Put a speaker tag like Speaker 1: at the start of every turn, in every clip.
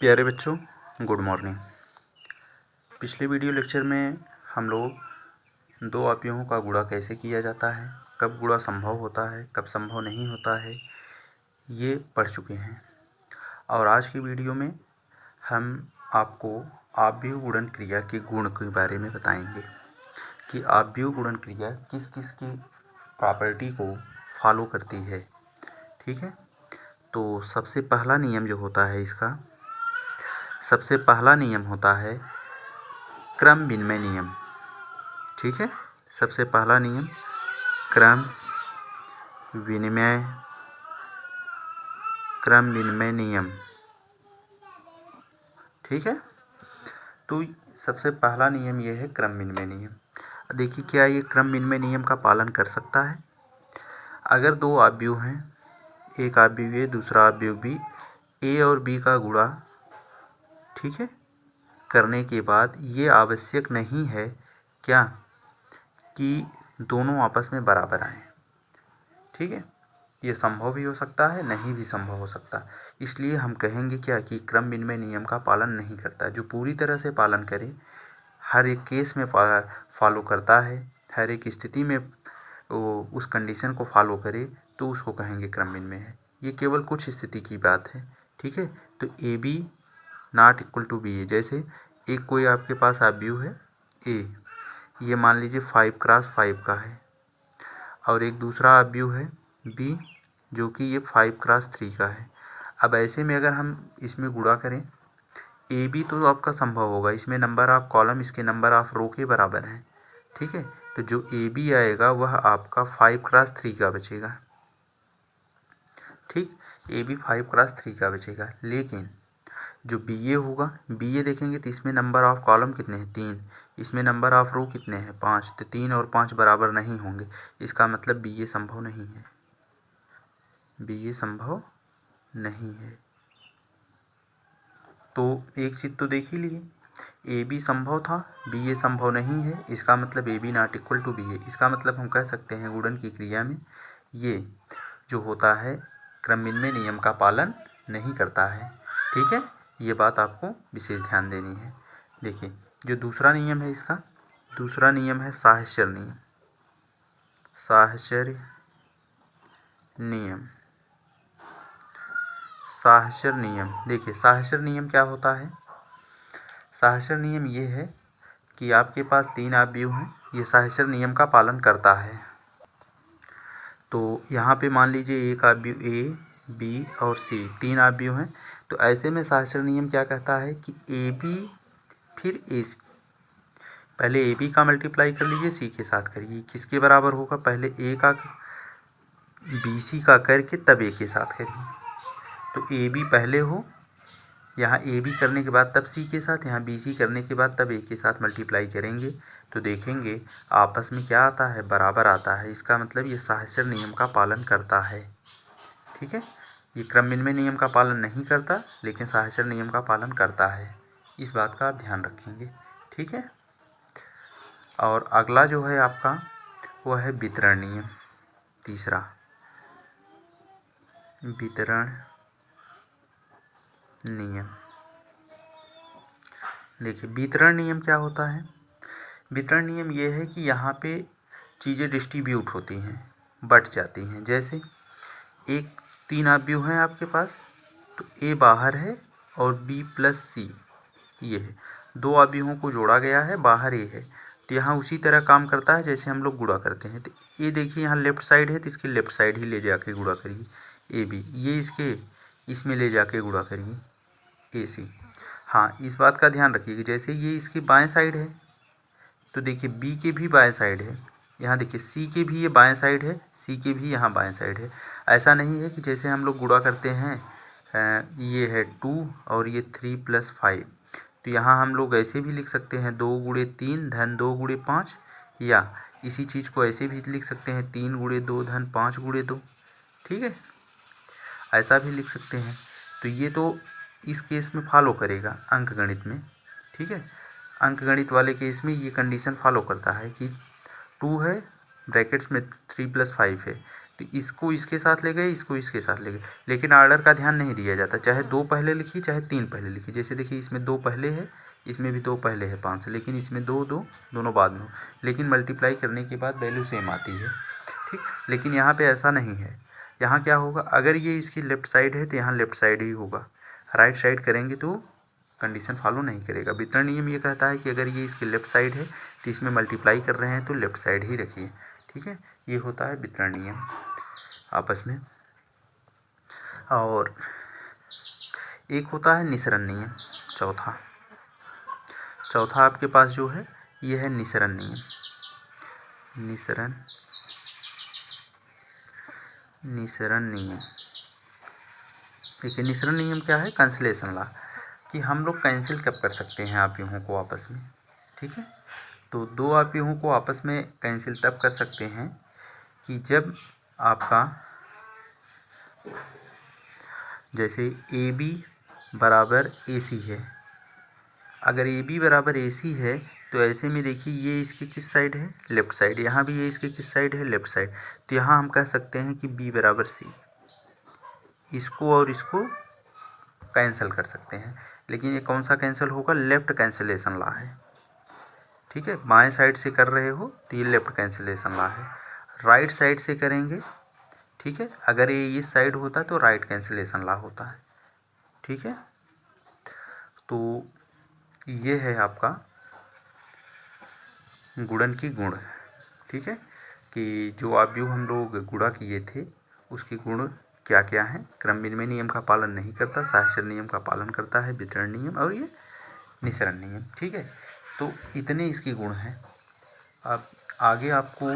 Speaker 1: प्यारे बच्चों, good morning. पिछले वीडियो लेक्चर में हम लोग दो अवयवों का गुणा कैसे किया जाता है, कब गुणा संभव होता है, कब संभव नहीं होता है, ये पढ़ चुके हैं। और आज की वीडियो में हम आपको आव्यूह गुणन क्रिया के गुण के बारे में बताएंगे कि आव्यूह गुणन क्रिया किस किस की प्रॉपर्टी को फॉलो करती है। ठीक है, तो सबसे पहला नियम जो होता है इसका, सबसे पहला नियम होता है क्रम विनिमय नियम। ठीक है, सबसे पहला नियम क्रम विनिमय नियम। ठीक है, तो सबसे पहला नियम ये है क्रम विनिमय नियम। देखिए, क्या ये क्रम विनिमय नियम का पालन कर सकता है? अगर दो आव्यूह हैं, एक आव्यूह ए दूसरा आव्यूह बी, ए और बी का गुणा, ठीक है, करने के बाद ये आवश्यक नहीं है क्या कि दोनों आपस में बराबर आए। ठीक है, ये संभव भी हो सकता है, नहीं भी संभव हो सकता। इसलिए हम कहेंगे क्या कि क्रम विनिमय नियम का पालन नहीं करता। जो पूरी तरह से पालन करे, हर एक केस में फॉलो करता है, हर एक स्थिति में वो उस कंडीशन को फॉलो करे, तो उसको कहेंगे क्रम विनिमय है। ये केवल कुछ स्थिति की बात है। ठीक है, तो A B not equal to B A. जैसे एक कोई आपके पास आव्यूह है ए, ये मान लीजिए 5x5 का है, और एक दूसरा आव्यूह है बी जो कि ये 5x3 का है। अब ऐसे में अगर हम इसमें गुणा करें, ए बी तो आपका संभव होगा, इसमें नंबर ऑफ कॉलम इसके नंबर ऑफ रो के बराबर हैं। ठीक है, तो जो ए बी आएगा वह आपका 5x3 का बचेगा। ठीक, ए बी 5x3 का बचेगा। लेकिन जो बी ए होगा, बी ए देखेंगे तो इसमें नंबर ऑफ कॉलम कितने हैं? 3। इसमें नंबर ऑफ रो कितने हैं? 5। तो 3 और 5 बराबर नहीं होंगे, इसका मतलब बी ए संभव नहीं है। बी ए संभव नहीं है। तो एक चीज़ तो देख ही लिए, ए बी संभव था, बी ए संभव नहीं है, इसका मतलब A B not equal to B A. इसका मतलब हम कह सकते हैं गुणन की क्रिया में ये जो होता है क्रम विनिमय नियम का पालन नहीं करता है। ठीक है, ये बात आपको विशेष ध्यान देनी है। देखिए, जो दूसरा नियम है इसका, दूसरा नियम है साहचर्य नियम। साहचर्य नियम, साहचर्य नियम। देखिए, साहचर्य नियम क्या होता है? साहचर्य नियम ये है कि आपके पास 3 आव्यूह हैं, ये साहचर्य नियम का पालन करता है। तो यहाँ पे मान लीजिए एक आव्यूह ए बी और सी, 3 आव्यूह हैं। तो ऐसे में साहचर्य नियम क्या कहता है कि ए बी फिर ए सी, पहले ए बी का मल्टीप्लाई कर लीजिए सी के साथ करिए, किसके बराबर होगा? पहले ए का बी सी का करके तब ए के साथ करिए। तो ए बी पहले हो, यहाँ ए बी करने के बाद तब सी के साथ, यहाँ बी सी करने के बाद तब ए के साथ मल्टीप्लाई करेंगे, तो देखेंगे आपस में क्या आता है? बराबर आता है। इसका मतलब ये साहचर्य नियम का पालन करता है। ठीक है, ये क्रम विनिमय नियम का पालन नहीं करता, लेकिन साहचर्य नियम का पालन करता है। इस बात का आप ध्यान रखेंगे। ठीक है, और अगला जो है आपका वह है वितरण नियम। तीसरा, वितरण नियम। देखिए, वितरण नियम क्या होता है? वितरण नियम ये है कि यहाँ पे चीज़ें डिस्ट्रीब्यूट होती हैं, बट जाती हैं। जैसे एक 3 आव्यूह हैं आपके पास, तो ए बाहर है और बी प्लस सी ये है। 2 आव्यूहों को जोड़ा गया है, बाहर ए है। तो यहाँ उसी तरह काम करता है जैसे हम लोग गुणा करते हैं। तो ये देखिए, यहाँ लेफ्ट साइड है तो इसकी लेफ्ट साइड ही ले जाके गुणा करिए ए बी, ये इसके इसमें ले जाके गुणा करिए ए सी। हाँ, इस बात का ध्यान रखिए कि जैसे ये इसकी बाएं साइड है, तो देखिए बी के भी बाएं साइड है, यहाँ देखिए सी के भी ये बाएं साइड है, सी के भी यहाँ बाएं साइड है। ऐसा नहीं है कि जैसे हम लोग गुणा करते हैं ये है 2 और ये 3 + 5, तो यहाँ हम लोग ऐसे भी लिख सकते हैं 2 × 3 धन 2 × 5, या इसी चीज़ को ऐसे भी लिख सकते हैं 3 × 2 धन 5 × 2। ठीक है, ऐसा भी लिख सकते हैं। तो ये तो इस केस में फॉलो करेगा अंकगणित में। ठीक है, अंकगणित वाले केस में ये कंडीशन फॉलो करता है कि 2 है, ब्रैकेट्स में 3 + 5 है, तो इसको इसके साथ ले गए, इसको इसके साथ ले गए, लेकिन आर्डर का ध्यान नहीं दिया जाता। चाहे 2 पहले लिखिए चाहे 3 पहले लिखिए। जैसे देखिए इसमें 2 पहले है, इसमें भी 2 पहले है 5 से, लेकिन इसमें 2 2 दोनों बाद में, लेकिन मल्टीप्लाई करने के बाद वैल्यू सेम आती है। ठीक, लेकिन यहाँ पे ऐसा नहीं है। यहाँ क्या होगा, अगर ये इसकी लेफ़्ट साइड है तो यहाँ लेफ़्ट साइड ही होगा, राइट साइड करेंगे तो कंडीशन फॉलो नहीं करेगा। वितरण नियम ये कहता है कि अगर ये इसकी लेफ़्ट साइड है तो इसमें मल्टीप्लाई कर रहे हैं तो लेफ़्ट साइड ही रखिए। ठीक है, ये होता है वितरण नियम आपस में। और एक होता है निसरण नियम, चौथा आपके पास जो है ये है निसरण नियम। निसरण नियम देखिए, निसरण नियम क्या है, कैंसिलेशन लॉ, कि हम लोग कैंसिल कब कर सकते हैं आव्यूहों को आपस में। ठीक है, तो 2 आव्यूहों को आपस में कैंसिल तब कर सकते हैं कि जब आपका जैसे ए बी बराबर ए सी है। अगर ए बी बराबर ए सी है तो ऐसे में देखिए ये इसकी किस साइड है, लेफ़्ट साइड। यहाँ भी ये इसकी किस साइड है, लेफ़्ट साइड। तो यहाँ हम कह सकते हैं कि बी बराबर सी, इसको और इसको कैंसिल कर सकते हैं। लेकिन ये कौन सा कैंसिल होगा, लेफ़्ट कैंसिलेशन लॉ है। ठीक है, बाएं साइड से कर रहे हो तो ये लेफ़्ट कैंसिलेशन लॉ है। राइट साइड से करेंगे, ठीक है, अगर ये इस साइड होता तो राइट कैंसिलेशन लॉ होता है। ठीक है, तो ये है आपका गुणन की गुण। ठीक है, कि जो आव्यूह हम लोग गुणा किए थे उसके गुण क्या क्या हैं। क्रम विनिमय नियम का पालन नहीं करता, साहचर्य नियम का पालन करता है, वितरण नियम और ये निसरण नियम। ठीक है, तो इतने इसके गुण हैं। अब आगे आपको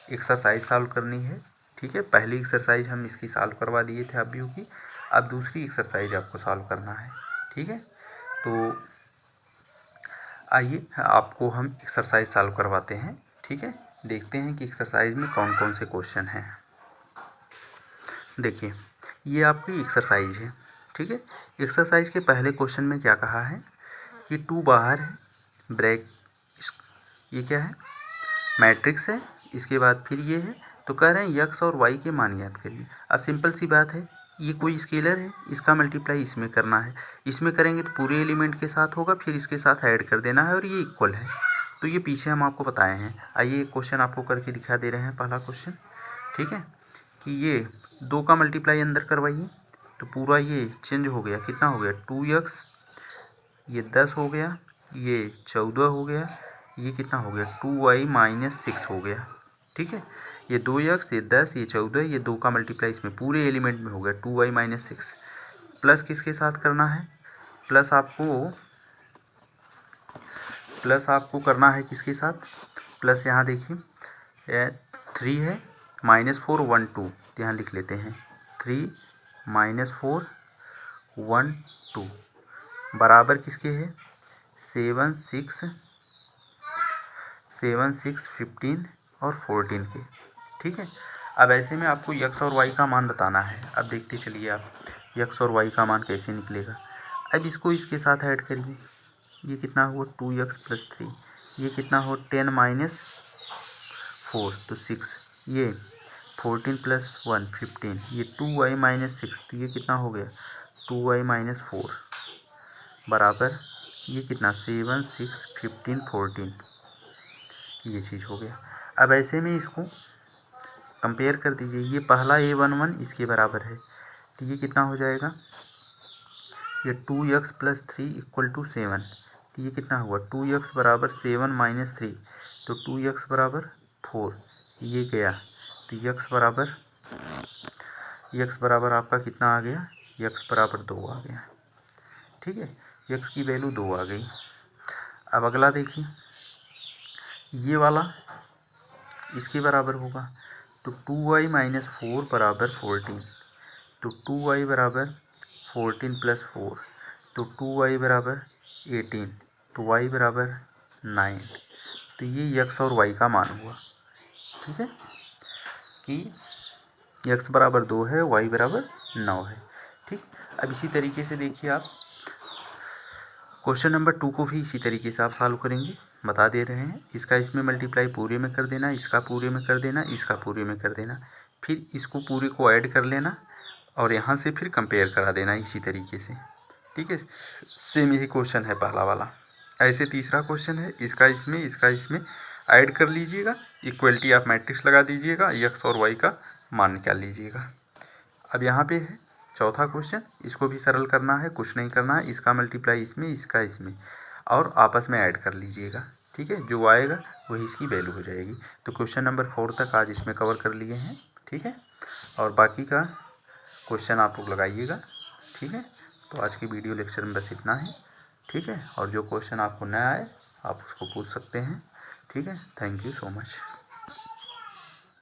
Speaker 1: एक्सरसाइज सॉल्व करनी है। ठीक है, पहली एक्सरसाइज हम इसकी सॉल्व करवा दिए थे आव्यूह की, अब दूसरी एक्सरसाइज आपको सॉल्व करना है। ठीक है, तो आइए आपको हम एक्सरसाइज सॉल्व करवाते हैं। ठीक है, देखते हैं कि एक्सरसाइज में कौन कौन से क्वेश्चन हैं। देखिए, ये आपकी एक्सरसाइज है। ठीक है, एक्सरसाइज के पहले क्वेश्चन में क्या कहा है कि 2 बाहर है, ब्रैक, ये क्या है, मैट्रिक्स है, इसके बाद फिर ये है, तो कह रहे हैं यक्स और वाई के मान ज्ञात करिए। अब सिंपल सी बात है, ये कोई स्केलर है, इसका मल्टीप्लाई इसमें करना है, इसमें करेंगे तो पूरे एलिमेंट के साथ होगा, फिर इसके साथ ऐड कर देना है और ये इक्वल है। तो ये पीछे हम आपको बताए हैं। आइए एक क्वेश्चन आपको करके दिखा दे रहे हैं। पहला क्वेश्चन, ठीक है, कि ये 2 का मल्टीप्लाई अंदर करवाइए तो पूरा ये चेंज हो गया, कितना हो गया 2x, ये 10 हो गया, ये 14 हो गया, ये कितना हो गया 2y माइनस 6 हो गया। ठीक है, ये 2x, ये 10, ये 14, ये 2 का मल्टीप्लाई इसमें पूरे एलिमेंट में हो गया 2y माइनस 6। प्लस किसके साथ करना है, प्लस आपको करना है किसके साथ, प्लस यहाँ देखिए 3 है, -4 1 2, यहाँ लिख लेते हैं 3 -4 1 2 बराबर किसके है 7 6 15 और 14 के। ठीक है, अब ऐसे में आपको यक्स और वाई का मान बताना है। अब देखते चलिए आप यक्स और वाई का मान कैसे निकलेगा। अब इसको इसके साथ ऐड करिए, ये कितना हुआ 2x + 3, ये कितना हो 10 - 4 तो 6, ये 14 + 1 15, ये 2y - 6 तो ये कितना हो गया 2y - 4 बराबर ये कितना 7 6 15 14, ये चीज़ हो गया। अब ऐसे में इसको कंपेयर कर दीजिए, ये पहला a11 इसके बराबर है तो ये कितना हो जाएगा, ये 2x + 3 = 7, तो ये कितना हुआ 2x बराबर 7 - 3 तो 2x बराबर 4, ये गया तो x बराबर आपका कितना आ गया, x बराबर 2 आ गया। ठीक है, x की वैल्यू 2 आ गई। अब अगला देखिए, ये वाला इसके बराबर होगा तो 2y - 4 बराबर 14, तो 2y बराबर 14 + 4 तो 2y बराबर 18, तो y बराबर 9, तो ये x और y का मान हुआ। ठीक है, कि x बराबर 2 है, y बराबर 9 है। ठीक, अब इसी तरीके से देखिए आप क्वेश्चन नंबर 2 को भी इसी तरीके से आप सॉल्व करेंगे। बता दे रहे हैं। इसका इसमें मल्टीप्लाई पूरे में कर देना, इसका पूरे में कर देना, इसका पूरे में कर देना, फिर इसको पूरे को ऐड कर लेना और यहाँ से फिर कंपेयर करा देना इसी तरीके से। ठीक है, सेम यही क्वेश्चन है पहला वाला। ऐसे तीसरा क्वेश्चन है, इसका इसमें ऐड कर लीजिएगा, इक्वलिटी ऑफ मैट्रिक्स लगा दीजिएगा, एक्स और वाई का मान निकाल लीजिएगा। अब यहाँ पे है चौथा क्वेश्चन, इसको भी सरल करना है, कुछ नहीं करना है, इसका मल्टीप्लाई इसमें, इसका इसमें और आपस में ऐड कर लीजिएगा। ठीक है, जो आएगा वही इसकी वैल्यू हो जाएगी। तो क्वेश्चन नंबर 4 तक आज इसमें कवर कर लिए हैं। ठीक है, और बाकी का क्वेश्चन आप लोग लगाइएगा। ठीक है, तो आज की वीडियो लेक्चर में बस इतना है। ठीक है, और जो क्वेश्चन आपको नया आए आप उसको पूछ सकते हैं। ठीक है, थैंक यू सो मच।